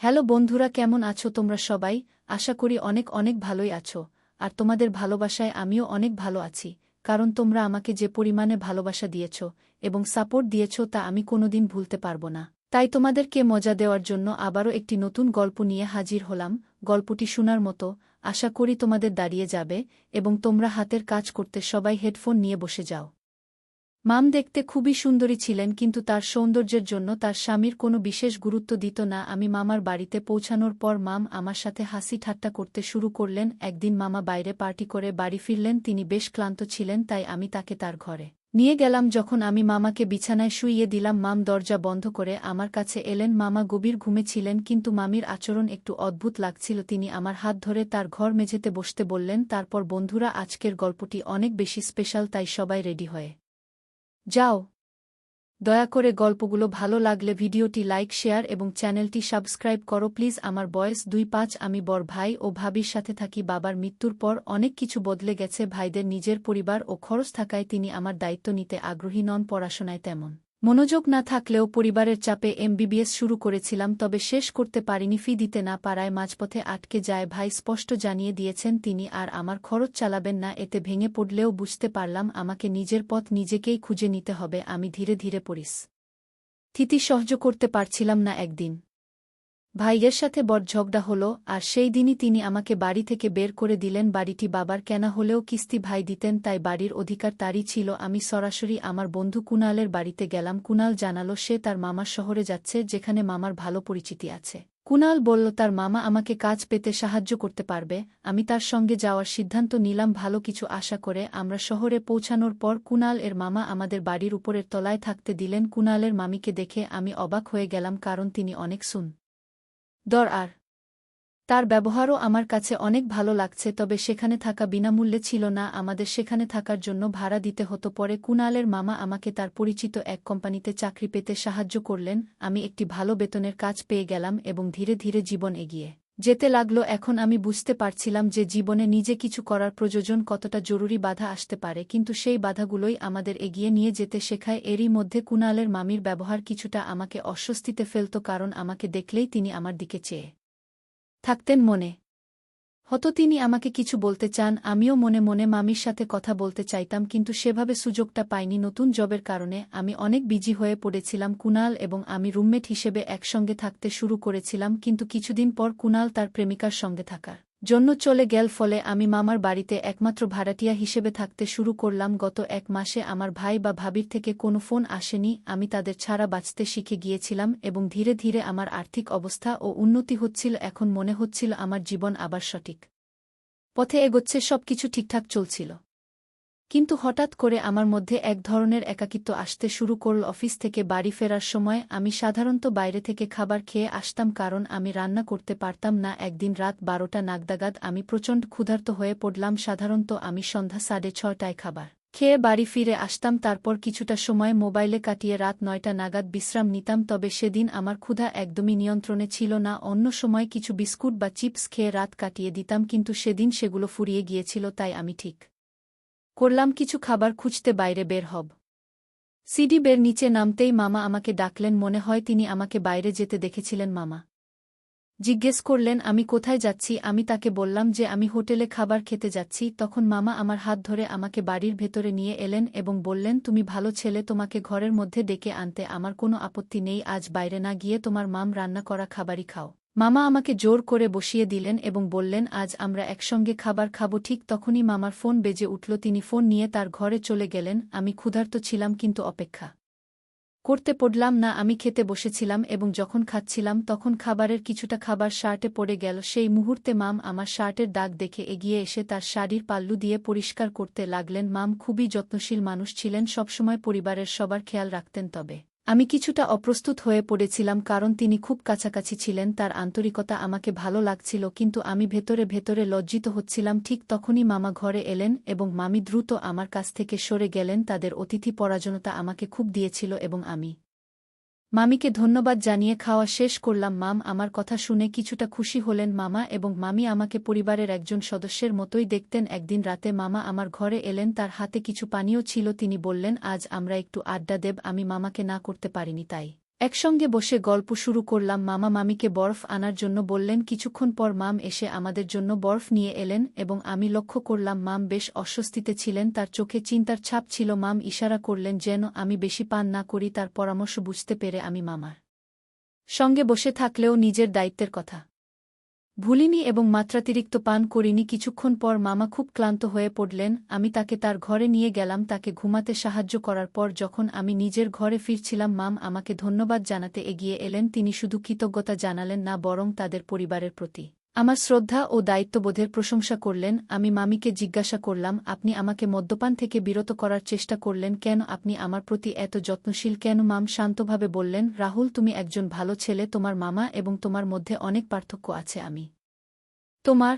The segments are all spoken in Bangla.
হ্যালো বন্ধুরা, কেমন আছো তোমরা সবাই? আশা করি অনেক অনেক ভালোই আছো। আর তোমাদের ভালোবাসায় আমিও অনেক ভালো আছি, কারণ তোমরা আমাকে যে পরিমাণে ভালোবাসা দিয়েছ এবং সাপোর্ট দিয়েছ তা আমি কোনোদিন ভুলতে পারবো না। তাই তোমাদেরকে মজা দেওয়ার জন্য আবারও একটি নতুন গল্প নিয়ে হাজির হলাম। গল্পটি শোনার মতো, আশা করি তোমাদের দাঁড়িয়ে যাবে এবং তোমরা হাতের কাজ করতে সবাই হেডফোন নিয়ে বসে যাও। মাম দেখতে খুবই সুন্দরী ছিলেন, কিন্তু তার সৌন্দর্যের জন্য তার স্বামীর কোনো বিশেষ গুরুত্ব দিত না। আমি মামার বাড়িতে পৌঁছানোর পর মাম আমার সাথে হাসি ঠাট্টা করতে শুরু করলেন। একদিন মামা বাইরে পার্টি করে বাড়ি ফিরলেন। তিনি বেশ ক্লান্ত ছিলেন, তাই আমি তাকে তার ঘরে নিয়ে গেলাম। যখন আমি মামাকে বিছানায় শুইয়ে দিলাম, মাম দরজা বন্ধ করে আমার কাছে এলেন। মামা গভীর ঘুমে ছিলেন, কিন্তু মামির আচরণ একটু অদ্ভুত লাগছিল। তিনি আমার হাত ধরে তার ঘর মেঝেতে বসতে বললেন। তারপর, বন্ধুরা, আজকের গল্পটি অনেক বেশি স্পেশাল, তাই সবাই রেডি হয়ে যাও। দয়া করে গল্পগুলো ভালো লাগলে ভিডিওটি লাইক, শেয়ার এবং চ্যানেলটি সাবস্ক্রাইব করো প্লিজ। আমার বয়স 25। আমি বড় ভাই ও ভাবির সাথে থাকি। বাবার মৃত্যুর পর অনেক কিছু বদলে গেছে। ভাইদের নিজের পরিবার ও খরচ থাকায় তিনি আমার দায়িত্ব নিতে আগ্রহী নন। পড়াশোনায় তেমন মনোযোগ না থাকলেও পরিবারের চাপে এমবিবিএস শুরু করেছিলাম, তবে শেষ করতে পারিনি। ফি দিতে না পারায় মাঝপথে আটকে যায়। ভাই স্পষ্ট জানিয়ে দিয়েছেন তিনি আর আমার খরচ চালাবেন না। এতে ভেঙে পড়লেও বুঝতে পারলাম আমাকে নিজের পথ নিজেকেই খুঁজে নিতে হবে। আমি ধীরে ধীরে পরিস্থিতি সহ্য করতে পারছিলাম না। একদিন ভাইয়ের সাথে বড় ঝগড়া হলো, আর সেই দিনই তিনি আমাকে বাড়ি থেকে বের করে দিলেন। বাড়িটি বাবার কেনা হলেও কিস্তি ভাই দিতেন, তাই বাড়ির অধিকার তারই ছিল। আমি সরাসরি আমার বন্ধু কুনালের বাড়িতে গেলাম। কুনাল জানালো সে তার মামার শহরে যাচ্ছে, যেখানে মামার ভালো পরিচিতি আছে। কুনাল বলল তার মামা আমাকে কাজ পেতে সাহায্য করতে পারবে। আমি তার সঙ্গে যাওয়ার সিদ্ধান্ত নিলাম, ভালো কিছু আশা করে। আমরা শহরে পৌঁছানোর পর কুনাল এর মামা আমাদের বাড়ির উপরের তলায় থাকতে দিলেন। কুনালের মামিকে দেখে আমি অবাক হয়ে গেলাম, কারণ তিনি অনেক সুন্দর আর তার ব্যবহারও আমার কাছে অনেক ভালো লাগছে। তবে সেখানে থাকা বিনামূল্যে ছিল না, আমাদের সেখানে থাকার জন্য ভাড়া দিতে হতো। পরে কুনালের মামা আমাকে তার পরিচিত এক কোম্পানিতে চাকরি পেতে সাহায্য করলেন। আমি একটি ভালো বেতনের কাজ পেয়ে গেলাম এবং ধীরে ধীরে জীবন এগিয়ে যেতে লাগলো। এখন আমি বুঝতে পারছিলাম যে জীবনে নিজে কিছু করার প্রয়োজন কতটা জরুরি। বাধা আসতে পারে, কিন্তু সেই বাধাগুলোই আমাদের এগিয়ে নিয়ে যেতে শেখায়। এরই মধ্যে কুনালের মামির ব্যবহার কিছুটা আমাকে অস্বস্তিতে ফেলত, কারণ আমাকে দেখলেই তিনি আমার দিকে চেয়ে থাকতেন। মনে হতো তিনি আমাকে কিছু বলতে চান। আমিও মনে মনে মামির সাথে কথা বলতে চাইতাম, কিন্তু সেভাবে সুযোগটা পাইনি। নতুন জবের কারণে আমি অনেক বিজি হয়ে পড়েছিলাম। কুনাল এবং আমি রুমমেট হিসেবে একসঙ্গে থাকতে শুরু করেছিলাম, কিন্তু কিছুদিন পর কুনাল তার প্রেমিকার সঙ্গে থাকার জন্য চলে গেল। ফলে আমি মামার বাড়িতে একমাত্র ভাড়াটিয়া হিসেবে থাকতে শুরু করলাম। গত 1 মাসে আমার ভাই বা ভাবির থেকে কোনো ফোন আসেনি। আমি তাদের ছাড়া বাঁচতে শিখে গিয়েছিলাম এবং ধীরে ধীরে আমার আর্থিক অবস্থা ও উন্নতি হচ্ছিল। এখন মনে হচ্ছিল আমার জীবন আবার সঠিক পথে এগোচ্ছে, সবকিছু ঠিকঠাক চলছিল। কিন্তু হঠাৎ করে আমার মধ্যে এক ধরনের একাকিত্ব আসতে শুরু করল। অফিস থেকে বাড়ি ফেরার সময় আমি সাধারণত বাইরে থেকে খাবার খেয়ে আসতাম, কারণ আমি রান্না করতে পারতাম না। একদিন রাত 12টা নাগাদ আমি প্রচণ্ড ক্ষুধার্ত হয়ে পড়লাম। সাধারণত আমি সন্ধ্যা 6:30টায় খাবার খেয়ে বাড়ি ফিরে আসতাম, তারপর কিছুটা সময় মোবাইলে কাটিয়ে রাত 9টা নাগাদ বিশ্রাম নিতাম। তবে সেদিন আমার ক্ষুধা একদমই নিয়ন্ত্রণে ছিল না। অন্য সময় কিছু বিস্কুট বা চিপস খেয়ে রাত কাটিয়ে দিতাম, কিন্তু সেদিন সেগুলো ফুরিয়ে গিয়েছিল। তাই আমি ঠিক করলাম কিছু খাবার খুঁজতে বাইরে বের হব। সিঁড়ি বের নিচে নামতেই মামা আমাকে ডাকলেন। মনে হয় তিনি আমাকে বাইরে যেতে দেখেছিলেন। মামা জিজ্ঞেস করলেন আমি কোথায় যাচ্ছি। আমি তাকে বললাম যে আমি হোটেলে খাবার খেতে যাচ্ছি। তখন মামা আমার হাত ধরে আমাকে বাড়ির ভেতরে নিয়ে এলেন এবং বললেন, তুমি ভালো ছেলে, তোমাকে ঘরের মধ্যে ডেকে আনতে আমার কোনো আপত্তি নেই। আজ বাইরে না গিয়ে তোমার মাম রান্না করা খাবারই খাও। মামা আমাকে জোর করে বসিয়ে দিলেন এবং বললেন, আজ আমরা একসঙ্গে খাবার খাবো। ঠিক তখনই মামার ফোন বেজে উঠল। তিনি ফোন নিয়ে তার ঘরে চলে গেলেন। আমি ক্ষুধার্ত ছিলাম, কিন্তু অপেক্ষা করতে পড়লাম না। আমি খেতে বসেছিলাম এবং যখন খাচ্ছিলাম তখন খাবারের কিছুটা খাবার শার্টে পড়ে গেল। সেই মুহূর্তে মাম আমার শার্টের দাগ দেখে এগিয়ে এসে তার শাড়ির পাল্লু দিয়ে পরিষ্কার করতে লাগলেন। মাম খুবই যত্নশীল মানুষ ছিলেন, সবসময় পরিবারের সবার খেয়াল রাখতেন। তবে আমি কিছুটা অপ্রস্তুত হয়ে পড়েছিলাম, কারণ তিনি খুব কাছাকাছি ছিলেন। তার আন্তরিকতা আমাকে ভালো লাগছিল, কিন্তু আমি ভেতরে ভেতরে লজ্জিত হচ্ছিলাম। ঠিক তখনই মামা ঘরে এলেন এবং মামি দ্রুত আমার কাছ থেকে সরে গেলেন। তাদের অতিথি পরাজনতা আমাকে খুব দিয়েছিল এবং আমি মামিকে ধন্যবাদ জানিয়ে খাওয়া শেষ করলাম। মাম আমার কথা শুনে কিছুটা খুশি হলেন। মামা এবং মামি আমাকে পরিবারের একজন সদস্যের মতোই দেখতেন। একদিন রাতে মামা আমার ঘরে এলেন, তার হাতে কিছু পানীয় ছিল। তিনি বললেন, আজ আমরা একটু আড্ডা দেব। আমি মামাকে না করতে পারিনি, তাই একসঙ্গে বসে গল্প শুরু করলাম। মামা মামিকে বরফ আনার জন্য বললেন। কিছুক্ষণ পর মাম এসে আমাদের জন্য বরফ নিয়ে এলেন এবং আমি লক্ষ্য করলাম মাম বেশ অস্বস্তিতে ছিলেন, তার চোখে চিন্তার ছাপ ছিল। মাম ইশারা করলেন যেন আমি বেশি পান না করি। তার পরামর্শ বুঝতে পেরে আমি মামার সঙ্গে বসে থাকলেও নিজের দায়িত্বের কথা ভুলিনি এবং মাত্রাতিরিক্ত পান করিনি। কিছুক্ষণ পর মামা খুব ক্লান্ত হয়ে পড়লেন। আমি তাকে তার ঘরে নিয়ে গেলাম তাকে ঘুমাতে সাহায্য করার পর। যখন আমি নিজের ঘরে ফিরছিলাম মাম আমাকে ধন্যবাদ জানাতে এগিয়ে এলেন। তিনি শুধু কৃতজ্ঞতা জানালেন না, বরং তাদের পরিবারের প্রতি আমার শ্রদ্ধা ও দায়িত্ববোধের প্রশংসা করলেন। আমি মামিকে জিজ্ঞাসা করলাম, আপনি আমাকে মদ্যপান থেকে বিরত করার চেষ্টা করলেন কেন? আপনি আমার প্রতি এত যত্নশীল কেন? মাম শান্তভাবে বললেন, রাহুল, তুমি একজন ভালো ছেলে। তোমার মামা এবং তোমার মধ্যে অনেক পার্থক্য আছে। আমি তোমার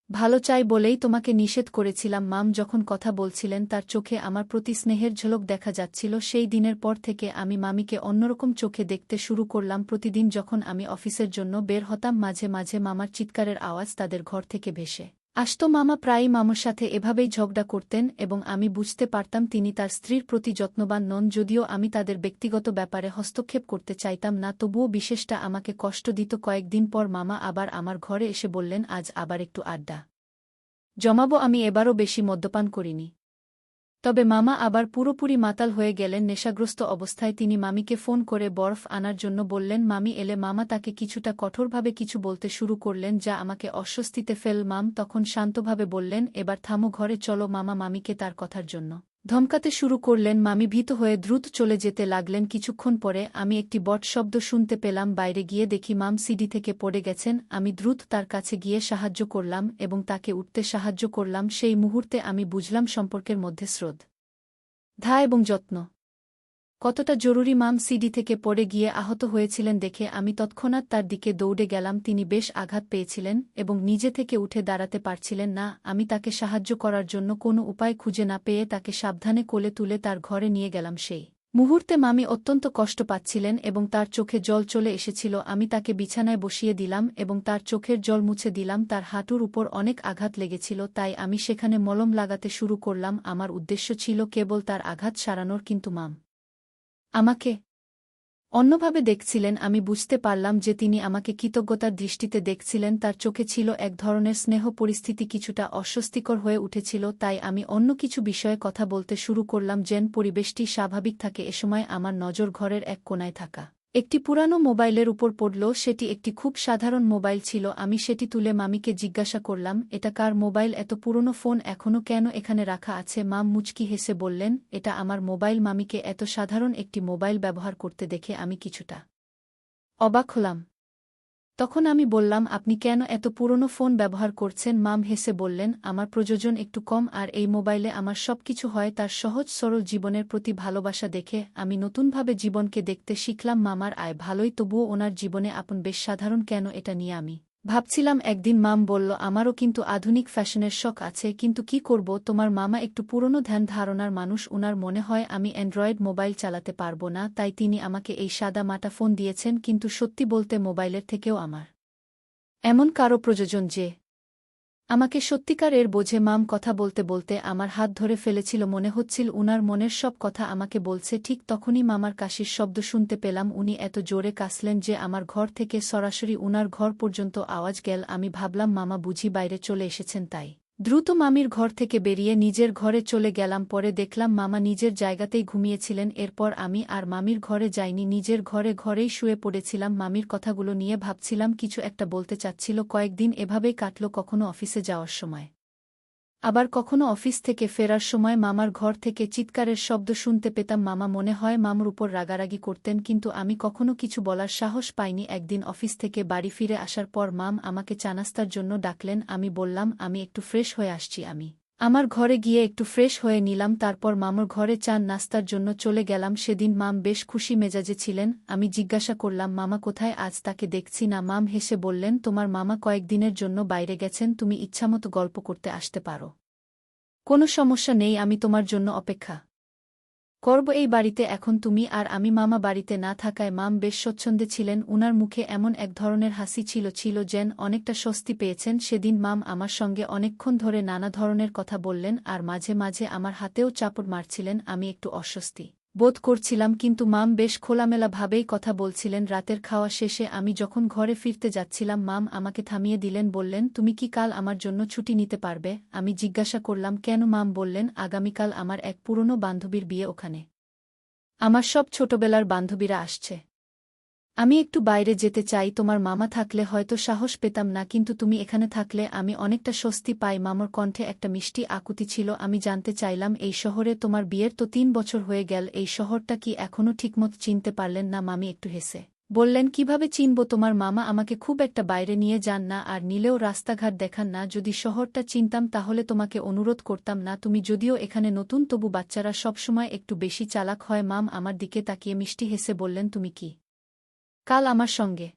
ভালো চাই বলেই তোমাকে নিষেধ করেছিলাম। মাম যখন কথা বলছিলেন তার চোখে আমার প্রতি স্নেহের ঝলক দেখা যাচ্ছিল। সেই দিনের পর থেকে আমি মামিকে অন্যরকম চোখে দেখতে শুরু করলাম। প্রতিদিন যখন আমি অফিসের জন্য বের হতাম মাঝে মাঝে মামার চিৎকারের আওয়াজ তাদের ঘর থেকে ভেসে আসত। মামা প্রায়ই মামার সাথে এভাবেই ঝগড়া করতেন এবং আমি বুঝতে পারতাম তিনি তার স্ত্রীর প্রতি যত্নবান নন। যদিও আমি তাদের ব্যক্তিগত ব্যাপারে হস্তক্ষেপ করতে চাইতাম না, তবুও বিশেষটা আমাকে কষ্ট দিত। কয়েকদিন পর মামা আবার আমার ঘরে এসে বললেন, আজ আবার একটু আড্ডা জমাবো। আমি এবারও বেশি মদ্যপান করিনি। তবে মামা আবার পুরোপুরি মাতাল হয়ে গেলেন। নেশাগ্রস্ত অবস্থায় তিনি মামিকে ফোন করে বরফ আনার জন্য বললেন। মামি এলে মামা তাকে কিছুটা কঠোরভাবে কিছু বলতে শুরু করলেন যা আমাকে অস্বস্তিতে ফেল। মাম তখন শান্তভাবে বললেন, এবার থামো, ঘরে চলো। মামা মামিকে তার কথার জন্য ধমকাতে শুরু করলেন। মামি ভীত হয়ে দ্রুত চলে যেতে লাগলেন। কিছুক্ষণ পরে আমি একটি বট শব্দ শুনতে পেলাম। বাইরে গিয়ে দেখি মাম সিঁড়ি থেকে পড়ে গেছেন। আমি দ্রুত তার কাছে গিয়ে সাহায্য করলাম এবং তাকে উঠতে সাহায্য করলাম। সেই মুহূর্তে আমি বুঝলাম সম্পর্কের মধ্যে শ্রদ্ধা এবং যত্ন কতটা জরুরি। মাম সিঁড়ি থেকে পড়ে গিয়ে আহত হয়েছিলেন দেখে আমি তৎক্ষণাৎ তার দিকে দৌড়ে গেলাম। তিনি বেশ আঘাত পেয়েছিলেন এবং নিজে থেকে উঠে দাঁড়াতে পারছিলেন না। আমি তাকে সাহায্য করার জন্য কোনো উপায় খুঁজে না পেয়ে তাকে সাবধানে কোলে তুলে তার ঘরে নিয়ে গেলাম। সেই মুহূর্তে মামি অত্যন্ত কষ্ট পাচ্ছিলেন এবং তার চোখে জল চলে এসেছিল। আমি তাকে বিছানায় বসিয়ে দিলাম এবং তার চোখের জল মুছে দিলাম। তার হাঁটুর উপর অনেক আঘাত লেগেছিল, তাই আমি সেখানে মলম লাগাতে শুরু করলাম। আমার উদ্দেশ্য ছিল কেবল তার আঘাত সারানোর, কিন্তু মাম আমাকে অন্যভাবে দেখছিলেন। আমি বুঝতে পারলাম যে তিনি আমাকে কৃতজ্ঞতার দৃষ্টিতে দেখছিলেন। তার চোখে ছিল এক ধরনের স্নেহ। পরিস্থিতি কিছুটা অস্বস্তিকর হয়ে উঠেছিল, তাই আমি অন্য কিছু বিষয়ে কথা বলতে শুরু করলাম যেন পরিবেশটি স্বাভাবিক থাকে। এসময় আমার নজর ঘরের এক কোণায় থাকা একটি পুরানো মোবাইলের উপর পড়ল। সেটি একটি খুব সাধারণ মোবাইল ছিল। আমি সেটি তুলে মামিকে জিজ্ঞাসা করলাম, এটা কার মোবাইল? এত পুরনো ফোন এখনও কেন এখানে রাখা আছে? মাম মুচকি হেসে বললেন, এটা আমার মোবাইল। মামিকে এত সাধারণ একটি মোবাইল ব্যবহার করতে দেখে আমি কিছুটা অবাক হলাম। তখন আমি বললাম, আপনি কেন এত পুরনো ফোন ব্যবহার করছেন? মাম হেসে বললেন, আমার প্রয়োজন একটু কম আর এই মোবাইলে আমার সবকিছু হয়। তার সহজ সরল জীবনের প্রতি ভালোবাসা দেখে আমি নতুনভাবে জীবনকে দেখতে শিখলাম। মামার আয় ভালোই, তবুও ওনার জীবনে আপন বেশ সাধারণ কেন, এটা নিয়ে আমি ভাবছিলাম। একদিন মাম বলল, আমারও কিন্তু আধুনিক ফ্যাশনের শখ আছে, কিন্তু কি করব? তোমার মামা একটু পুরনো ধ্যান ধারণার মানুষ। উনার মনে হয় আমি অ্যান্ড্রয়েড মোবাইল চালাতে পারবো না, তাই তিনি আমাকে এই সাদা মাটা ফোন দিয়েছেন। কিন্তু সত্যি বলতে মোবাইলের থেকেও আমার এমন কারো প্রয়োজন যে আমাকে সত্যিকার এর বোঝে। মাম কথা বলতে বলতে আমার হাত ধরে ফেলেছিল। মনে হচ্ছিল উনার মনের সব কথা আমাকে বলছে। ঠিক তখনই মামার কাশির শব্দ শুনতে পেলাম। উনি এত জোরে কাশলেন যে আমার ঘর থেকে সরাসরি উনার ঘর পর্যন্ত আওয়াজ গেল। আমি ভাবলাম মামা বুঝি বাইরে চলে এসেছেন, তাই দ্রুত মামির ঘর থেকে বেরিয়ে নিজের ঘরে চলে গেলাম। পরে দেখলাম মামা নিজের জায়গাতেই ঘুমিয়েছিলেন। এরপর আমি আর মামির ঘরে যাইনি, নিজের ঘরেই শুয়ে পড়েছিলাম। মামির কথাগুলো নিয়ে ভাবছিলাম, কিছু একটা বলতে চাচ্ছিল। কয়েকদিন এভাবেই কাটল, কখনো অফিসে যাওয়ার সময়, আবার কখনো অফিস থেকে ফেরার সময় মামার ঘর থেকে চিৎকারের শব্দ শুনতে পেতাম। মামা মনে হয় মামুর উপর রাগারাগি করতেন, কিন্তু আমি কখনো কিছু বলার সাহস পাইনি। একদিন অফিস থেকে বাড়ি ফিরে আসার পর মাম আমাকে চা নাস্তার জন্য ডাকলেন। আমি বললাম, আমি একটু ফ্রেশ হয়ে আসছি। আমি আমার ঘরে গিয়ে একটু ফ্রেশ হয়ে নিলাম, তারপর মামুর ঘরে চা নাস্তার জন্য চলে গেলাম। সেদিন মাম বেশ খুশি মেজাজে ছিলেন। আমি জিজ্ঞাসা করলাম, মামা কোথায়? আজ তাকে দেখছি না। মাম হেসে বললেন, তোমার মামা কয়েকদিনের জন্য বাইরে গেছেন, তুমি ইচ্ছামতো গল্প করতে আসতে পারো। কোনো সমস্যা নেই, আমি তোমার জন্য অপেক্ষা করব এই বাড়িতে। এখন তুমি আর আমি মামা বাড়িতে না থাকায় মাম বেশ স্বচ্ছন্দে ছিলেন। উনার মুখে এমন এক ধরনের হাসি ছিল যেন অনেকটা স্বস্তি পেয়েছেন। সেদিন মাম আমার সঙ্গে অনেকক্ষণ ধরে নানা ধরনের কথা বললেন আর মাঝে মাঝে আমার হাতেও চাপড় মারছিলেন। আমি একটু অস্বস্তি বোধ করছিলাম, কিন্তু মাম বেশ খোলামেলাভাবেই কথা বলছিলেন। রাতের খাওয়া শেষে আমি যখন ঘরে ফিরতে যাচ্ছিলাম, মাম আমাকে থামিয়ে দিলেন, বললেন, তুমি কি কাল আমার জন্য ছুটি নিতে পারবে? আমি জিজ্ঞাসা করলাম, কেন? মাম বললেন, আগামীকাল আমার এক পুরনো বান্ধবীর বিয়ে, ওখানে আমার সব ছোটবেলার বান্ধবীরা আসছে। আমি একটু বাইরে যেতে চাই। তোমার মামা থাকলে হয়তো সাহস পেতাম না, কিন্তু তুমি এখানে থাকলে আমি অনেকটা স্বস্তি পাই। মামার কণ্ঠে একটা মিষ্টি আকুতি ছিল। আমি জানতে চাইলাম, এই শহরে তোমার বিয়ের তো 3 বছর হয়ে গেল, এই শহরটা কি এখনও ঠিকমতো চিনতে পারলেন না? মামি একটু হেসে বললেন, কিভাবে চিনব? তোমার মামা আমাকে খুব একটা বাইরে নিয়ে যান না, আর নিলেও রাস্তাঘাট দেখান না। যদি শহরটা চিনতাম তাহলে তোমাকে অনুরোধ করতাম না। তুমি যদিও এখানে নতুন, তবু বাচ্চারা সবসময় একটু বেশি চালাক হয়। মাম আমার দিকে তাকিয়ে মিষ্টি হেসে বললেন, তুমি কি কাল আমার সঙ্গে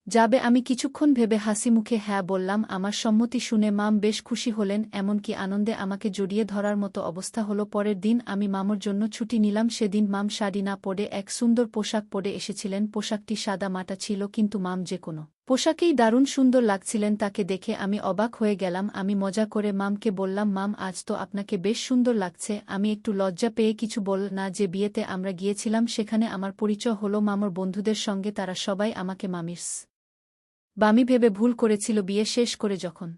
যাবে? আমি কিছুক্ষণ ভেবে হাসি মুখে হ্যাঁ বললাম। আমার সম্মতি শুনে মাম বেশ খুশি হলেন, এমনকি আনন্দে আমাকে জড়িয়ে ধরার মতো অবস্থা হলো। পরের দিন আমি মামুর জন্য ছুটি নিলাম। সেদিন মাম শাড়ি না পরে এক সুন্দর পোশাক পরে এসেছিলেন। পোশাকটি সাদা মাটা ছিল, কিন্তু মাম যে কোনো পোশাকেই দারুণ সুন্দর লাগছিলেন। তাকে দেখে আমি অবাক হয়ে গেলাম। আমি মজা করে মামকে বললাম, মাম, আজ তো আপনাকে বেশ সুন্দর লাগছে। আমি একটু লজ্জা পেয়ে কিছু বল না। যে বিয়েতে আমরা গিয়েছিলাম সেখানে আমার পরিচয় হলো মামুর বন্ধুদের সঙ্গে। তারা সবাই আমাকে মামিস বামি ভেবে ভুল করেছিল। বিয়ে শেষ করে যখন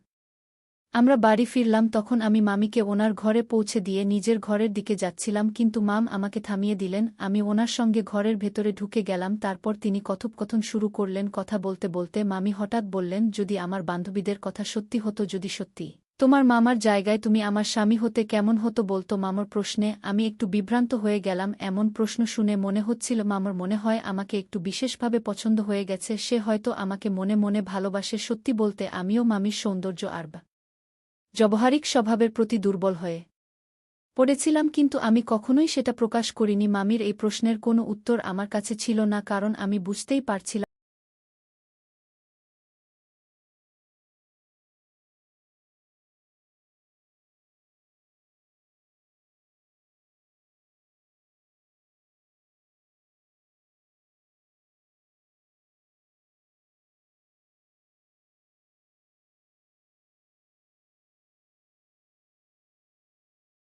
আমরা বাড়ি ফিরলাম, তখন আমি মামিকে ওনার ঘরে পৌঁছে দিয়ে নিজের ঘরের দিকে যাচ্ছিলাম, কিন্তু মাম আমাকে থামিয়ে দিলেন। আমি ওনার সঙ্গে ঘরের ভেতরে ঢুকে গেলাম। তারপর তিনি কথোপকথন শুরু করলেন। কথা বলতে বলতে মামি হঠাৎ বললেন, যদি আমার বান্ধবীদের কথা সত্যি হতো, যদি সত্যি তোমার মামার জায়গায় তুমি আমার স্বামী হতে, কেমন হতো বলতো? মামার প্রশ্নে আমি একটু বিভ্রান্ত হয়ে গেলাম। এমন প্রশ্ন শুনে মনে হচ্ছিল মামার মনে হয় আমাকে একটু বিশেষভাবে পছন্দ হয়ে গেছে। সে হয়তো আমাকে মনে মনে ভালোবাসে। সত্যি বলতে আমিও মামির সৌন্দর্য আর ব্যবহারিক স্বভাবের প্রতি দুর্বল হয়ে পড়েছিলাম, কিন্তু আমি কখনোই সেটা প্রকাশ করিনি। মামির এই প্রশ্নের কোনো উত্তর আমার কাছে ছিল না, কারণ আমি বুঝতেই পারছিলাম